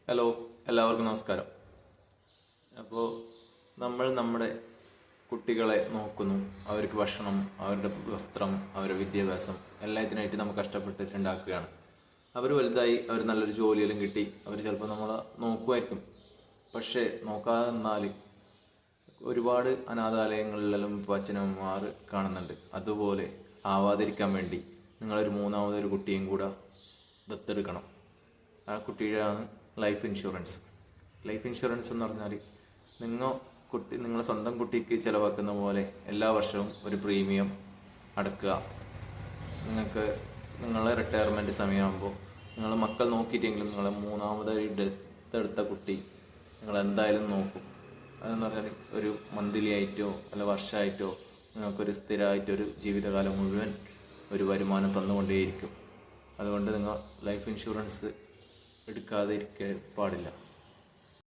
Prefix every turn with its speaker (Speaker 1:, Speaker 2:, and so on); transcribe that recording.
Speaker 1: Hello, എല്ലാവർക്കും നമസ്കാരം. അപ്പോൾ നമ്മുടെ കുട്ടികളെ നോക്കുന്നു. അവർക്ക് ഭക്ഷണം, അവരുടെ വസ്ത്രം, അവരുടെ വിദ്യാഭ്യാസം എല്ലാത്തിനായിട്ട് നമ്മൾ കഷ്ടപ്പെട്ടിട്ടുണ്ടാക്കുകയാണ്. അവർ വലുതായി അവർ നല്ലൊരു ജോലിയെല്ലാം കിട്ടി അവർ ചിലപ്പോൾ നമ്മളെ നോക്കുമായിരിക്കും. പക്ഷേ നോക്കാതെ നിന്നാൽ ഒരുപാട് അനാഥാലയങ്ങളിലെല്ലാം ഇപ്പോൾ അച്ഛനമ്മമാർ കാണുന്നുണ്ട്. അതുപോലെ ആവാതിരിക്കാൻ വേണ്ടി നിങ്ങളൊരു മൂന്നാമതൊരു കുട്ടിയും കൂടെ ദത്തെടുക്കണം. ആ കുട്ടിയുടെയാണ് ലൈഫ് ഇൻഷുറൻസ്. ലൈഫ് ഇൻഷുറൻസ് എന്ന് പറഞ്ഞാൽ നിങ്ങളെ സ്വന്തം കുട്ടിക്ക് ചിലവാക്കുന്ന പോലെ എല്ലാ വർഷവും ഒരു പ്രീമിയം അടക്കുക. നിങ്ങളെ റിട്ടയർമെൻറ്റ് സമയമാകുമ്പോൾ നിങ്ങളെ മക്കൾ നോക്കിയിട്ടെങ്കിലും നിങ്ങളെ മൂന്നാമതായി ദത്തെടുത്ത കുട്ടി നിങ്ങളെന്തായാലും നോക്കും. അതെന്ന് പറഞ്ഞാൽ ഒരു മന്ത്ലി ആയിട്ടോ അല്ല വർഷമായിട്ടോ നിങ്ങൾക്കൊരു സ്ഥിരമായിട്ടൊരു ജീവിതകാലം മുഴുവൻ ഒരു വരുമാനം തന്നുകൊണ്ടേയിരിക്കും. അതുകൊണ്ട് നിങ്ങൾ ലൈഫ് ഇൻഷുറൻസ് എടുക്കാതെ ഇരിക്കാൻ പാടില്ല.